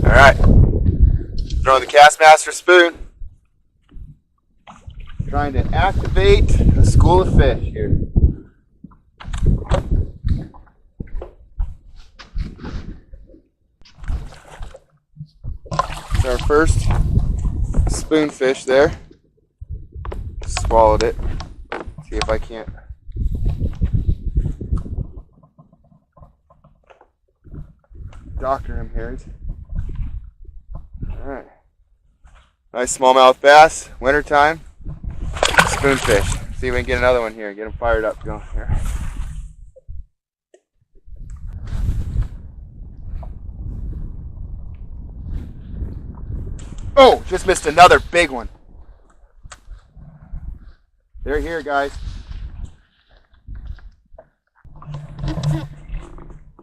Alright, throwing the Castmaster spoon. Trying to activate a school of fish here. It's our first spoonfish there. Swallowed it. See if I can't. Doctor him here. Alright. Nice smallmouth bass, wintertime. Spoonfish. See if we can get another one here. Get him fired up going here. Oh, just missed another big one. They're here, guys.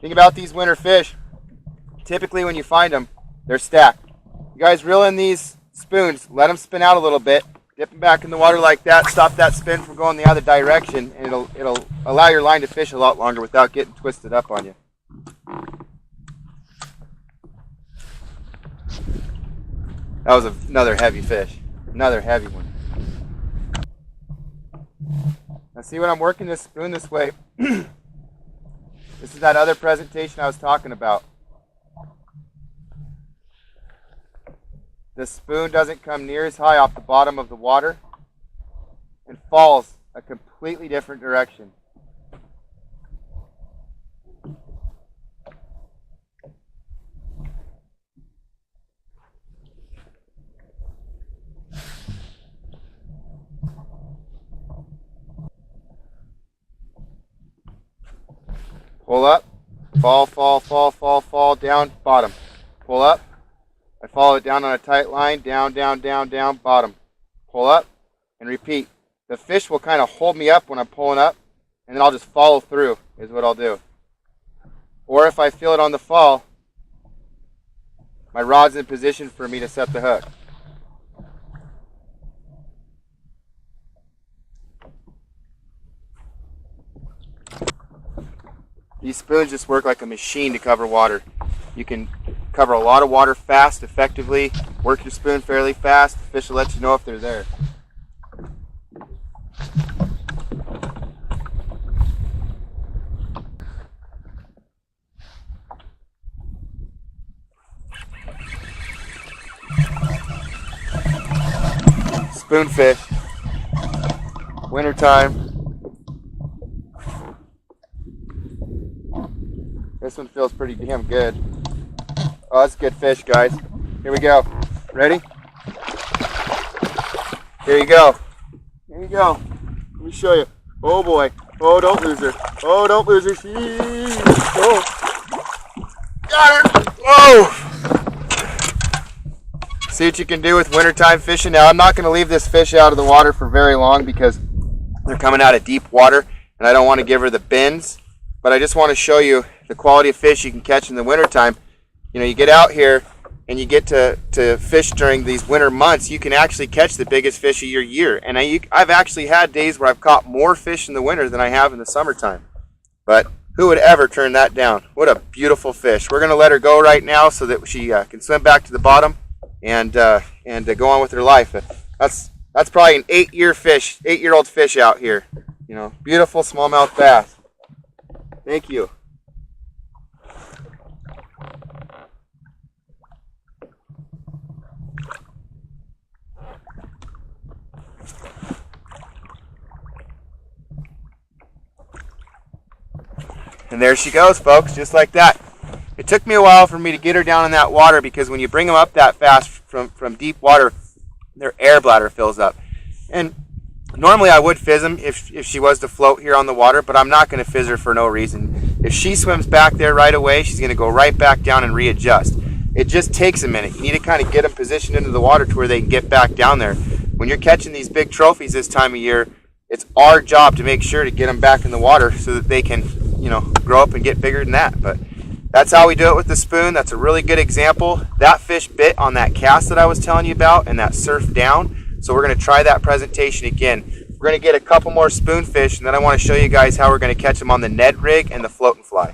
Think about these winter fish. Typically when you find them, they're stacked. You guys reel in these spoons, let them spin out a little bit, dip them back in the water like that, stop that spin from going the other direction, and it'll allow your line to fish a lot longer without getting twisted up on you. That was another heavy fish. Another heavy one. Now see when I'm working this spoon this way, this is that other presentation I was talking about. The spoon doesn't come near as high off the bottom of the water and falls a completely different direction. Pull up, fall, fall, fall, fall, fall, down, bottom. Pull up. I follow it down on a tight line, down, down, down, down, bottom. Pull up and repeat. The fish will kind of hold me up when I'm pulling up, and then I'll just follow through is what I'll do. Or if I feel it on the fall, my rod's in position for me to set the hook. These spoons just work like a machine to cover water. You can cover a lot of water fast, effectively, work your spoon fairly fast. The fish will let you know if they're there. Spoonfish, wintertime. This one feels pretty damn good. Oh, that's a good fish, guys. Here we go. Ready? Here you go. Here you go. Let me show you. Oh boy. Oh, don't lose her. Oh, don't lose her. Oh. Got her. Whoa. See what you can do with wintertime fishing. Now, I'm not going to leave this fish out of the water for very long because they're coming out of deep water and I don't want to give her the bends. But I just want to show you the quality of fish you can catch in the wintertime. You know, you get out here and you get to fish during these winter months, you can actually catch the biggest fish of your year. And I've actually had days where I've caught more fish in the winter than I have in the summertime. But who would ever turn that down? What a beautiful fish. We're going to let her go right now so that she can swim back to the bottom and go on with her life. That's probably an 8-year-old fish out here. You know, beautiful smallmouth bass. Thank you. And there she goes, folks, just like that. It took me a while for me to get her down in that water because when you bring them up that fast from deep water, their air bladder fills up. And normally I would fizz them if she was to float here on the water, but I'm not going to fizz her for no reason. If she swims back there right away, she's going to go right back down and readjust. It just takes a minute. You need to kind of get them positioned into the water to where they can get back down there. When you're catching these big trophies this time of year, it's our job to make sure to get them back in the water so that they can, you know, grow up and get bigger than that. But that's how we do it with the spoon. That's a really good example. That fish bit on that cast that I was telling you about and that surf down. So we're going to try that presentation again. We're going to get a couple more spoonfish, and then I want to show you guys how we're going to catch them on the Ned rig and the float and fly.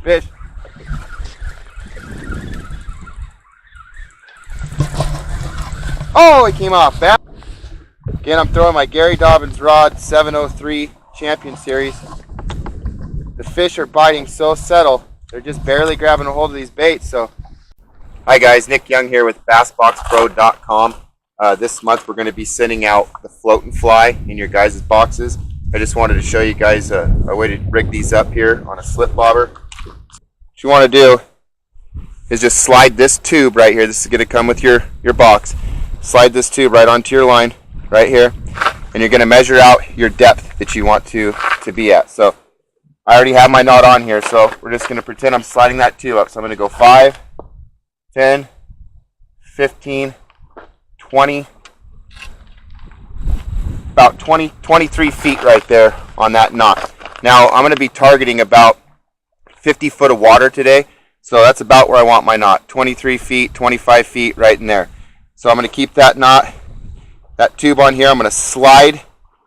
Fish. Oh, it came off. Back. Again, I'm throwing my Gary Dobyns rod 703 Champion Series. The fish are biting so subtle, they're just barely grabbing a hold of these baits. So, hi guys, Nick Young here with BassBoxPro.com. This month we're going to be sending out the float and fly in your guys' boxes. I just wanted to show you guys a way to rig these up here on a slip bobber. What you want to do is just slide this tube right here. This is going to come with your box. Slide this tube right onto your line right here, and you're going to measure out your depth that you want to be at. So I already have my knot on here, so we're just going to pretend I'm sliding that tube up. So I'm going to go 5, 10, 15, 20, about 23 feet right there on that knot. Now I'm going to be targeting about 50 foot of water today, so that's about where I want my knot. 23 feet, 25 feet, right in there. So I'm going to keep that knot, that tube on here. I'm going to slide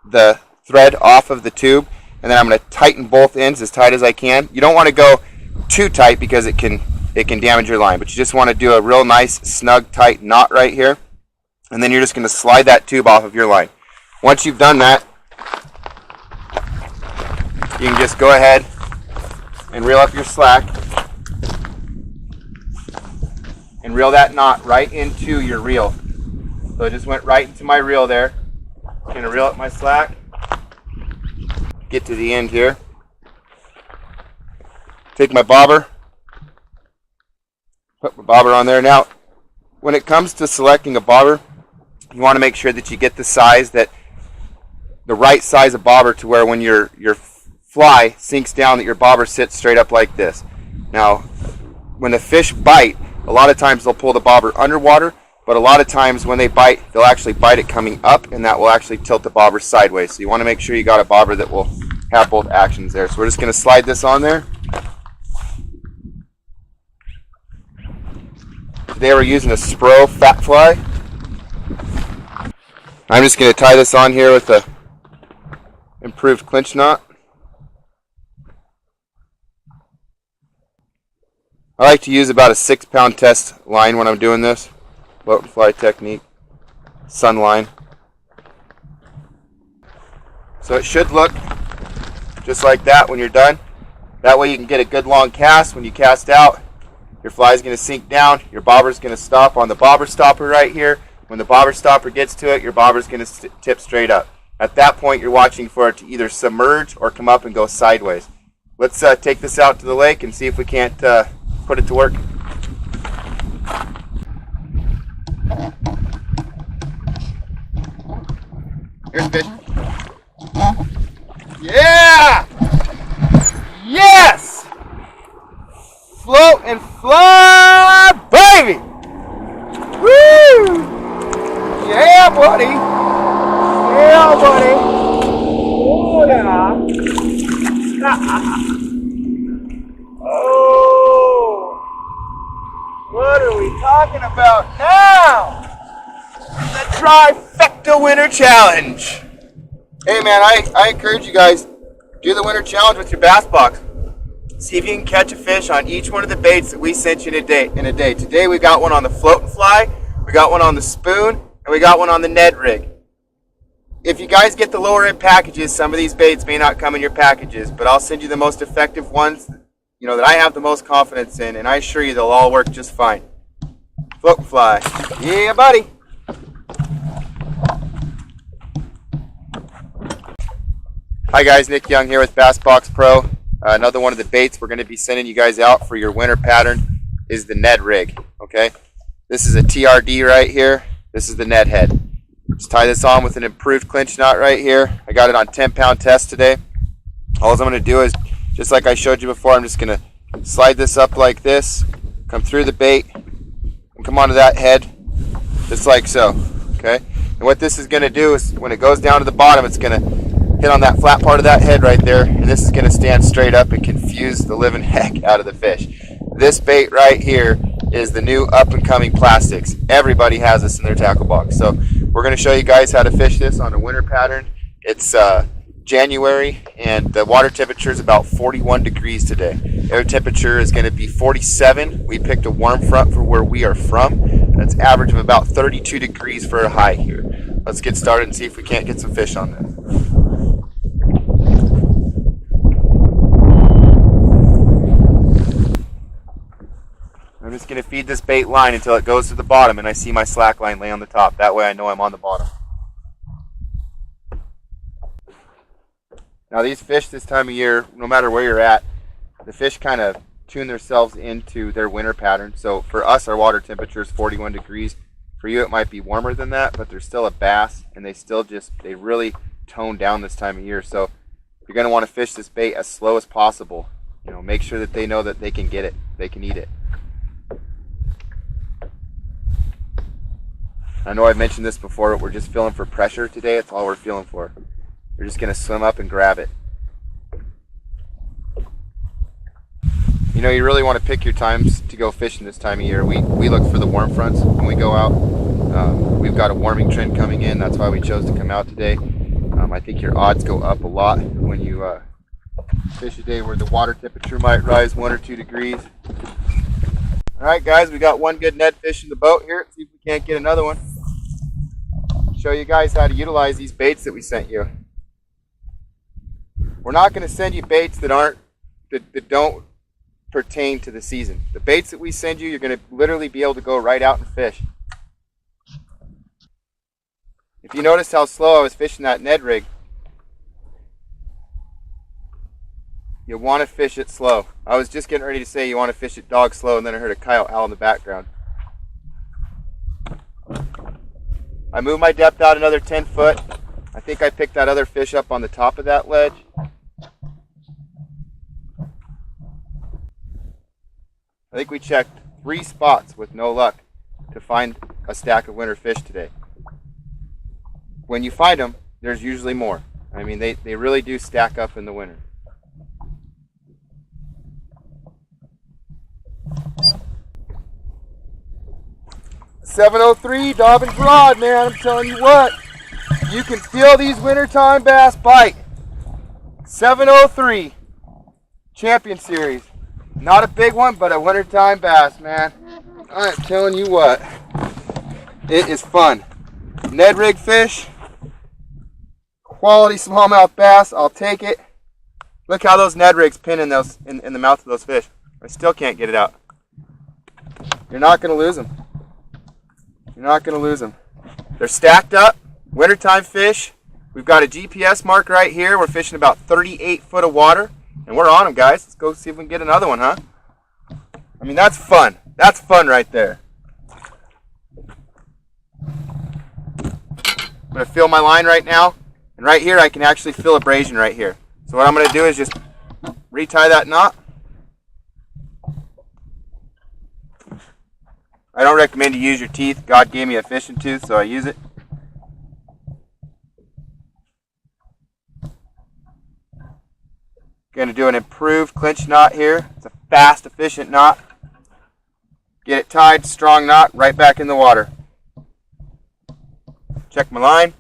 the thread off of the tube, and then I'm going to tighten both ends as tight as I can. You don't want to go too tight because it can damage your line, but you just want to do a real nice, snug, tight knot right here. And then you're just going to slide that tube off of your line. Once you've done that, you can just go ahead and reel up your slack and reel that knot right into your reel. So it just went right into my reel there. I'm going to reel up my slack, get to the end here, take my bobber, put my bobber on there. Now, when it comes to selecting a bobber, you want to make sure that you get the right size of bobber to where when your fly sinks down that your bobber sits straight up like this. Now, when the fish bite, a lot of times they'll pull the bobber underwater, but a lot of times when they bite, they'll actually bite it coming up, and that will actually tilt the bobber sideways. So you want to make sure you got a bobber that will have both actions there. So we're just going to slide this on there. Today we're using a Spro Fat Fly. I'm just going to tie this on here with a improved clinch knot. I like to use about a 6-pound test line when I'm doing this. Float and fly technique. Sun line. So it should look just like that when you're done. That way you can get a good long cast. When you cast out, your fly is going to sink down. Your bobber is going to stop on the bobber stopper right here. When the bobber stopper gets to it, your bobber is going to tip straight up. At that point, you're watching for it to either submerge or come up and go sideways. Let's take this out to the lake and see if we can't put it to work. Here's a fish. Yeah! Yes! Float and fly, baby! Woo! Yeah, buddy! Yeah, buddy! Oh, yeah! Oh! What are we talking about now? The Trifecta Winter Challenge! Hey man, I encourage you guys, do the Winter Challenge with your bass box. See if you can catch a fish on each one of the baits that we sent you in a day. Today we got one on the float and fly, we got one on the spoon, and we got one on the Ned rig. If you guys get the lower end packages, some of these baits may not come in your packages, but I'll send you the most effective ones, that I have the most confidence in, and I assure you they'll all work just fine. Float and fly. Yeah, buddy. Hi guys, Nick Young here with BassBox Pro. Another one of the baits we're going to be sending you guys out for your winter pattern is the Ned rig. Okay, this is a TRD right here. This is the Ned head. Just tie this on with an improved clinch knot right here. I got it on 10-pound test today. All I'm going to do is, just like I showed you before, I'm just going to slide this up like this, come through the bait, and come onto that head, just like so. Okay, and what this is going to do is, when it goes down to the bottom, it's going to hit on that flat part of that head right there, and this is going to stand straight up and confuse the living heck out of the fish. This bait right here is the new up-and-coming plastics. Everybody has this in their tackle box. So we're going to show you guys how to fish this on a winter pattern. It's January, and the water temperature is about 41 degrees today. Air temperature is going to be 47. We picked a warm front for where we are from. That's average of about 32 degrees for a high here. Let's get started and see if we can't get some fish on this. I'm just going to feed this bait line until it goes to the bottom and I see my slack line lay on the top. That way I know I'm on the bottom. Now these fish this time of year, no matter where you're at, the fish kind of tune themselves into their winter pattern. So for us, our water temperature is 41 degrees. For you, it might be warmer than that, but they're still a bass, and they really tone down this time of year. So you're going to want to fish this bait as slow as possible. You know, make sure that they know that they can get it, they can eat it. I know I've mentioned this before, but we're just feeling for pressure today. That's all we're feeling for. We're just going to swim up and grab it. You know, you really want to pick your times to go fishing this time of year. We look for the warm fronts when we go out. We've got a warming trend coming in. That's why we chose to come out today. I think your odds go up a lot when you fish a day where the water temperature might rise 1 or 2 degrees. Alright guys, we got one good Ned fish in the boat here. Let's see if we can't get another one. Show you guys how to utilize these baits that we sent you. We're not going to send you baits that don't pertain to the season. The baits that we send you, you're going to literally be able to go right out and fish. If you notice how slow I was fishing that Ned rig, you want to fish it slow. I was just getting ready to say you want to fish it dog slow, and then I heard a coyote owl in the background. I moved my depth out another 10 foot. I think I picked that other fish up on the top of that ledge. I think we checked 3 spots with no luck to find a stack of winter fish today. When you find them, there's usually more. I mean, they really do stack up in the winter. .703 Dobbins rod, man. I'm telling you what, you can feel these wintertime bass bite. 703 Champion Series. Not a big one, but a wintertime bass, man. I'm telling you what, it is fun. Ned rig fish, quality smallmouth bass. I'll take it. Look how those Ned rigs pin in the mouth of those fish. I still can't get it out. You're not going to lose them. You're not going to lose them. They're stacked up. Wintertime fish. We've got a GPS mark right here. We're fishing about 38 foot of water. And we're on them, guys. Let's go see if we can get another one, huh? I mean, that's fun. That's fun right there. I'm going to feel my line right now. And right here, I can actually feel abrasion right here. So what I'm going to do is just retie that knot. I don't recommend you use your teeth. God gave me a fishing tooth, so I use it. Going to do an improved clinch knot here. It's a fast, efficient knot. Get it tied, strong knot, right back in the water. Check my line.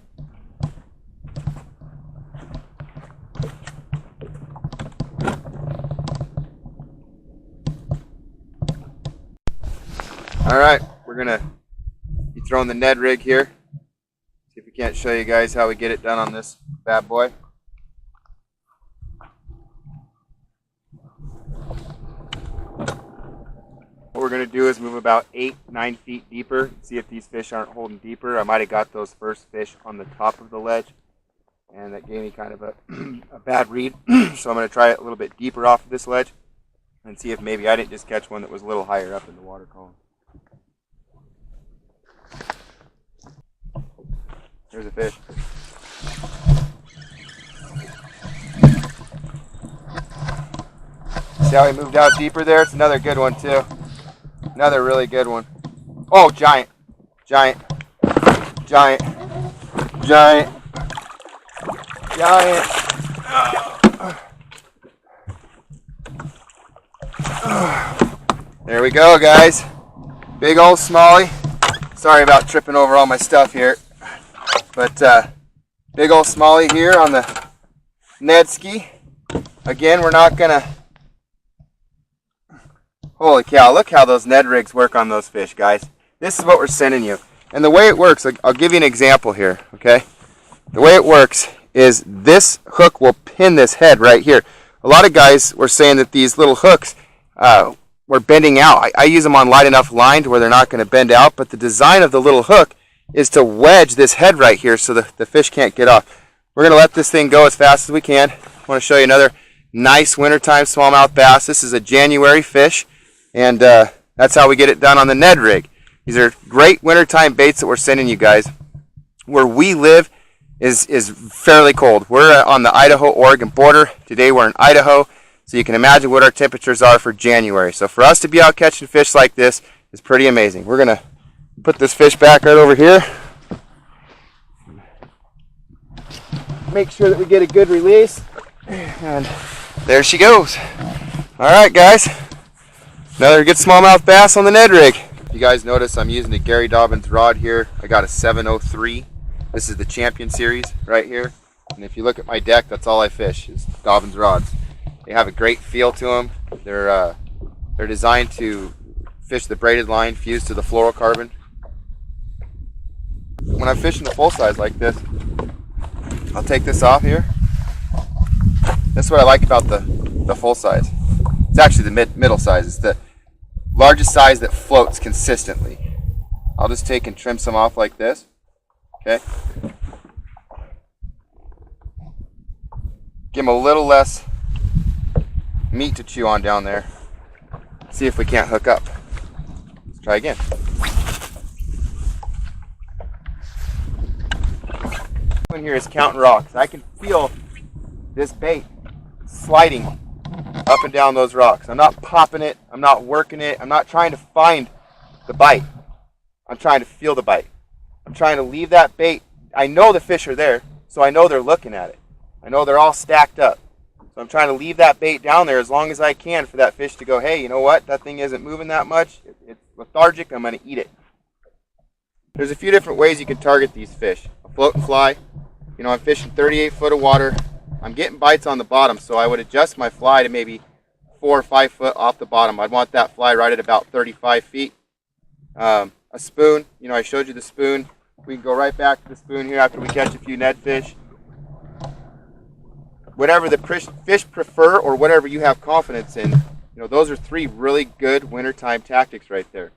Alright, we're going to be throwing the Ned rig here. See if we can't show you guys how we get it done on this bad boy. What we're going to do is move about 8-9 feet deeper, see if these fish aren't holding deeper. I might have got those first fish on the top of the ledge, and that gave me kind of a bad read. So I'm going to try it a little bit deeper off of this ledge and see if maybe I didn't just catch one that was a little higher up in the water column. There's a fish. See how he moved out deeper there? It's another good one too. Another really good one. Oh, giant. Giant. Giant. Giant. Giant. There we go, guys. Big old smallie. Sorry about tripping over all my stuff here. But big old smallie here on the Ned ski. Again, we're not gonna. Holy cow! Look how those Ned rigs work on those fish, guys. This is what we're sending you. And the way it works, I'll give you an example here. Okay. The way it works is this hook will pin this head right here. A lot of guys were saying that these little hooks were bending out. I use them on light enough line to where they're not going to bend out, but the design of the little hook is to wedge this head right here so the fish can't get off. We're going to let this thing go as fast as we can. I want to show you another nice wintertime smallmouth bass. This is a January fish, and that's how we get it done on the Ned rig. These are great wintertime baits that we're sending you guys. Where we live is fairly cold. We're on the Idaho-Oregon border. Today we're in Idaho, so you can imagine what our temperatures are for January. So for us to be out catching fish like this is pretty amazing. We're going to put this fish back right over here. Make sure that we get a good release. And there she goes. Alright guys, another good smallmouth bass on the Ned rig. You guys notice I'm using the Gary Dobyns rod here. I got a 703. This is the Champion series right here. And if you look at my deck, that's all I fish is Dobyns rods. They have a great feel to them. They're designed to fish the braided line fused to the fluorocarbon. When I'm fishing the full size like this, I'll take this off here. This is what I like about the full size. It's actually the middle size. It's the largest size that floats consistently. I'll just take and trim some off like this. Okay. Give them a little less meat to chew on down there. See if we can't hook up. Let's try again. In here is counting rocks. I can feel this bait sliding up and down those rocks. I'm not popping it. I'm not working it. I'm not trying to find the bite. I'm trying to feel the bite. I'm trying to leave that bait. I know the fish are there, so I know they're looking at it. I know they're all stacked up. So I'm trying to leave that bait down there as long as I can for that fish to go, hey, you know what? That thing isn't moving that much. It's lethargic. I'm going to eat it. There's a few different ways you can target these fish. A float and fly. You know, I'm fishing 38 foot of water. I'm getting bites on the bottom, so I would adjust my fly to maybe 4 or 5 foot off the bottom. I'd want that fly right at about 35 feet. A spoon, you know, I showed you the spoon. We can go right back to the spoon here after we catch a few Ned fish. Whatever the fish prefer or whatever you have confidence in, you know, those are 3 really good wintertime tactics right there.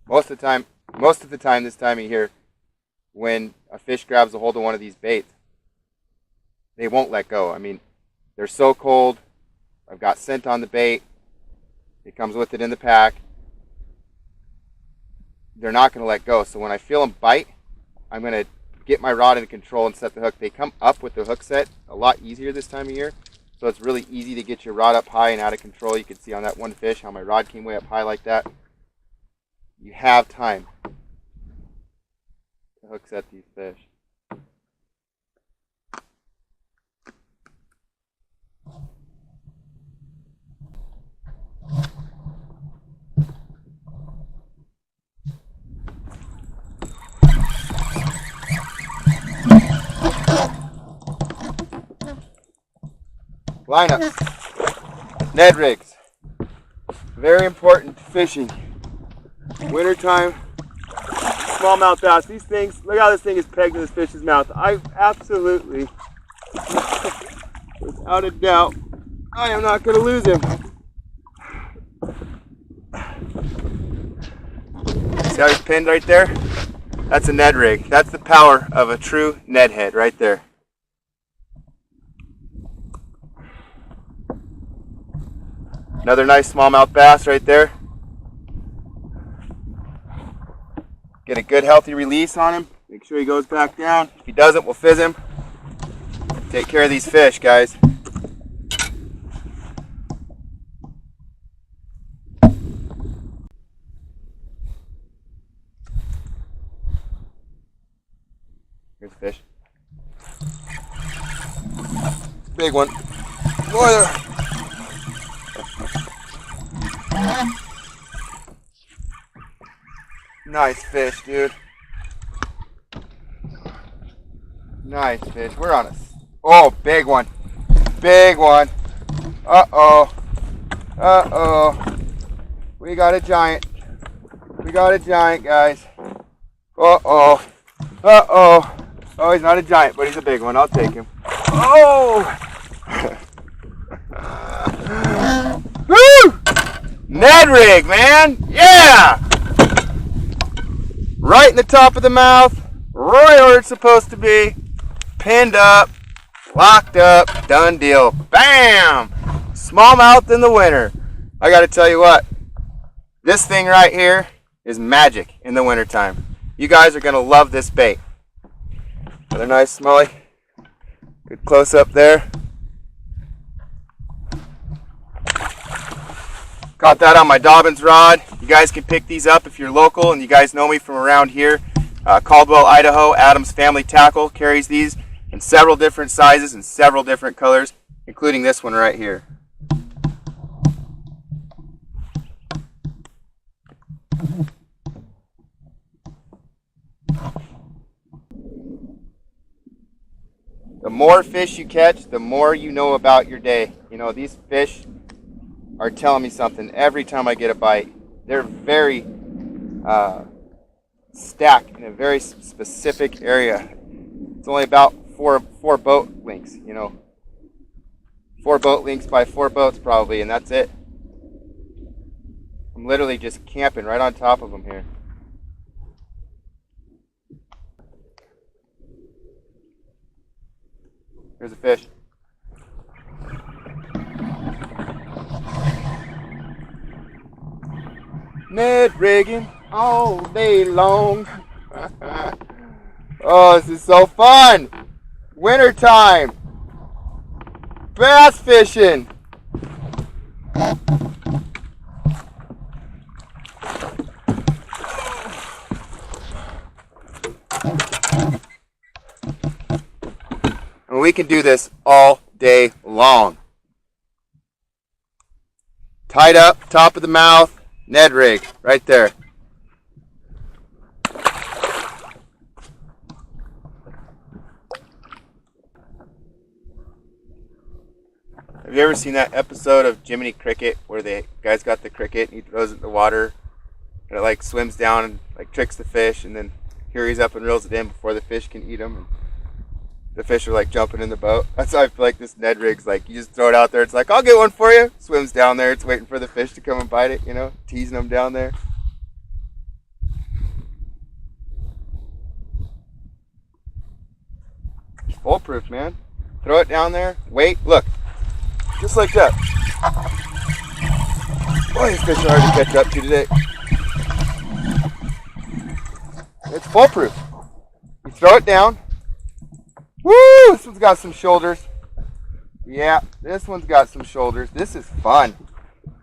Most of the time this time of year, when a fish grabs a hold of one of these baits, they won't let go. I mean, they're so cold. I've got scent on the bait. It comes with it in the pack. They're not going to let go. So when I feel them bite, I'm going to get my rod in control and set the hook. They come up with the hook set a lot easier this time of year. So it's really easy to get your rod up high and out of control. You can see on that one fish how my rod came way up high like that. You have time to hook set these fish. Lineup. Ned rigs. Very important fishing. Wintertime. Smallmouth bass. These things, look how this thing is pegged to this fish's mouth. I absolutely, without a doubt, I am not going to lose him. See how he's pinned right there? That's a Ned rig. That's the power of a true Ned head right there. Another nice smallmouth bass right there. Get a good healthy release on him. Make sure he goes back down. If he doesn't, we'll fizz him. Take care of these fish, guys. Here's the fish. Big one. Boy, there. Nice fish, dude. Nice fish. We're on Oh, big one. Big one. Uh-oh. Uh-oh. We got a giant. We got a giant, guys. Uh-oh. Uh-oh. Oh, he's not a giant, but he's a big one. I'll take him. Oh! Woo! Ned rig, man! Yeah! Right in the top of the mouth. Right where it's supposed to be. Pinned up. Locked up. Done deal. Bam! Smallmouth in the winter. I gotta tell you what. This thing right here is magic in the wintertime. You guys are gonna love this bait. Another nice smelly. Good close up there. Got that on my Dobbins rod. You guys can pick these up if you're local and you guys know me from around here. Caldwell, Idaho, Adams Family Tackle carries these in several different sizes and several different colors, including this one right here. The more fish you catch, the more you know about your day. You know, these fish are telling me something every time I get a bite. They're very stacked in a very specific area. It's only about four boat links, you know. 4 boat links by 4 boats probably, and that's it. I'm literally just camping right on top of them here. Here's a fish. Ned rigging all day long. Oh, this is so fun. Winter time. Bass fishing. And we can do this all day long. Tied up, top of the mouth, Ned rig, right there. Have you ever seen that episode of Jiminy Cricket where the guy's got the cricket and he throws it in the water and it like swims down and like tricks the fish and then hurries up and reels it in before the fish can eat them? And the fish are like jumping in the boat. That's how I feel like this Ned rig's like. You just throw it out there. It's like, I'll get one for you. Swims down there. It's waiting for the fish to come and bite it, you know, teasing them down there. It's foolproof, man. Throw it down there. Wait. Look. Just like that. Boy, these fish are hard to catch up to today. It's foolproof. You throw it down. Woo! This one's got some shoulders. Yeah, this one's got some shoulders. This is fun.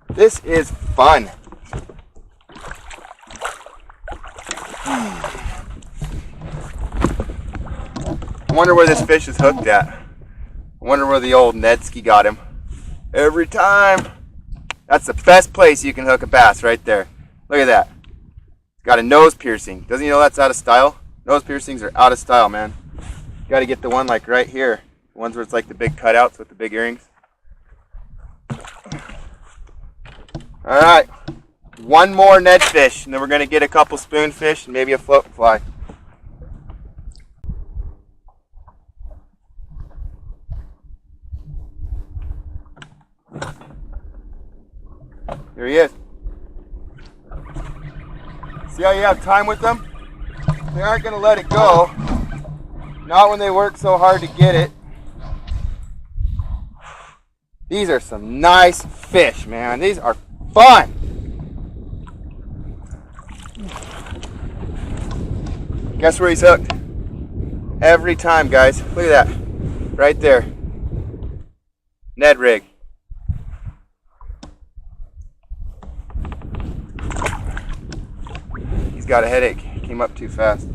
This is fun. I wonder where this fish is hooked at. I wonder where the old Nedski got him. Every time. That's the best place you can hook a bass right there. Look at that. It's got a nose piercing. Doesn't you know that's out of style? Nose piercings are out of style, man. You got to get the one like right here. The ones where it's like the big cutouts with the big earrings. Alright. One more Ned fish, and then we're going to get a couple spoonfish and maybe a float and fly. Here he is. See how you have time with them? They aren't going to let it go. Not when they work so hard to get it. These are some nice fish, man. These are fun. Guess where he's hooked? Every time, guys. Look at that. Right there. Ned rig. He's got a headache. He came up too fast.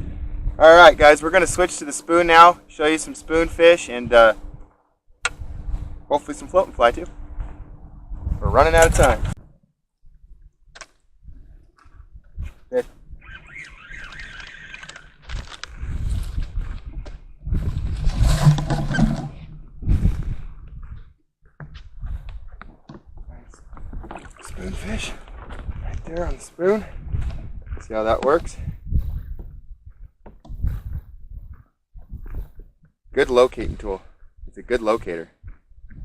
Alright, guys. We're going to switch to the spoon now. Show you some spoonfish and hopefully some float and fly too. We're running out of time. Good. fish right there on the spoon. See how that works? Good locating tool. It's a good locator.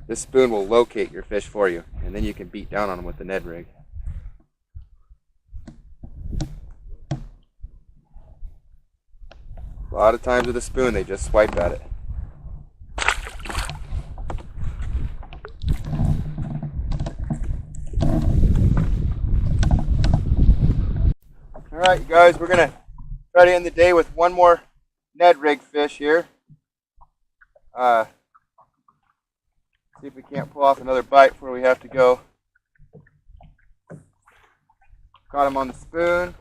This spoon will locate your fish for you, and then you can beat down on them with the Ned rig. A lot of times with a spoon, they just swipe at it. Alright, you guys, we're going to try to end the day with one more Ned rig fish here. See if we can't pull off another bite before we have to go. Caught him on the spoon.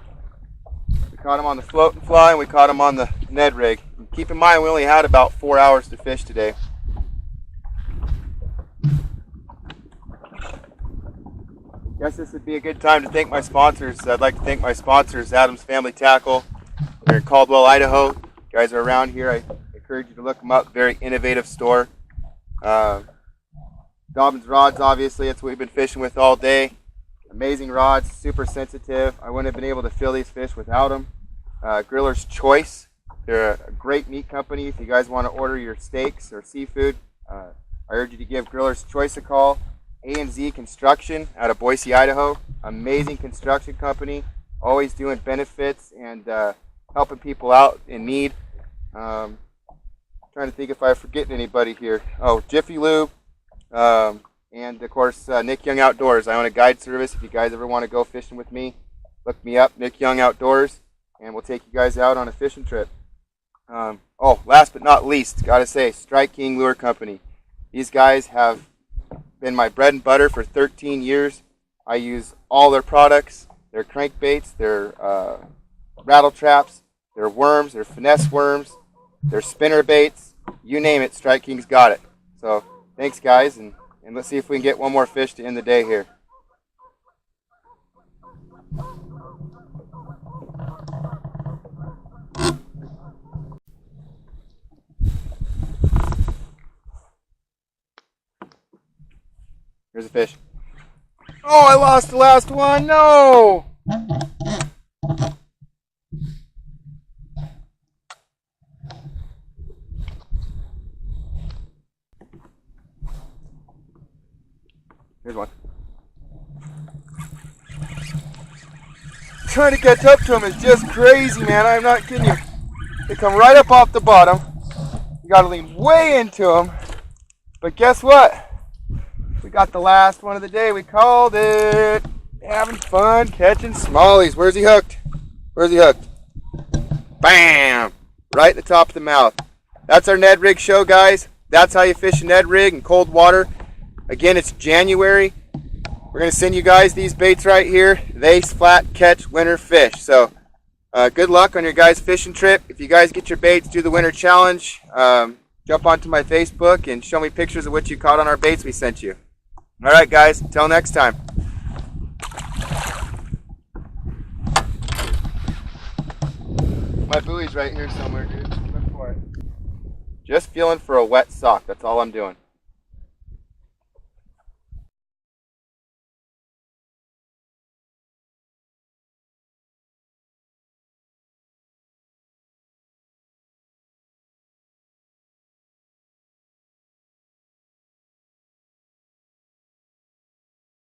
We caught him on the float and fly, and we caught him on the Ned rig. And keep in mind, we only had about 4 hours to fish today. Guess this would be a good time to thank my sponsors. I'd like to thank my sponsors, Adams Family Tackle. They're in Caldwell, Idaho. You guys are around here. I encourage you to look them up. Very innovative store. Dobbins rods, obviously, that's what we've been fishing with all day. Amazing rods, super sensitive. I wouldn't have been able to fill these fish without them. Griller's Choice. They're a great meat company. If you guys want to order your steaks or seafood, I urge you to give Griller's Choice a call. A&Z Construction out of Boise, Idaho. Amazing construction company. Always doing benefits and helping people out in need. Trying to think if I'm forgetting anybody here. Oh, Jiffy Lube. And of course, Nick Young Outdoors. I own a guide service. If you guys ever want to go fishing with me, look me up, Nick Young Outdoors, and we'll take you guys out on a fishing trip. Oh, last but not least, gotta say, Strike King Lure Company. These guys have been my bread and butter for 13 years. I use all their products, their crankbaits, their rattle traps, their worms, their finesse worms, their spinner baits, you name it, Strike King's got it. So thanks guys, and let's see if we can get one more fish to end the day here. Here's a fish. Oh, I lost the last one. No! Here's one. Trying to catch up to him is just crazy, man. I'm not kidding you. They come right up off the bottom. You gotta lean way into them. But guess what? We got the last one of the day. We called it. Having fun catching smallies. Where's he hooked? Where's he hooked? Bam! Right in the top of the mouth. That's our Ned Rig show, guys. That's how you fish a Ned Rig in cold water. Again, it's January. We're going to send you guys these baits right here. They flat catch winter fish. So good luck on your guys' fishing trip. If you guys get your baits, do the winter challenge. Jump onto my Facebook and show me pictures of what you caught on our baits we sent you. All right, guys. Until next time. My buoy's right here somewhere, dude. Look for it. Just feeling for a wet sock. That's all I'm doing.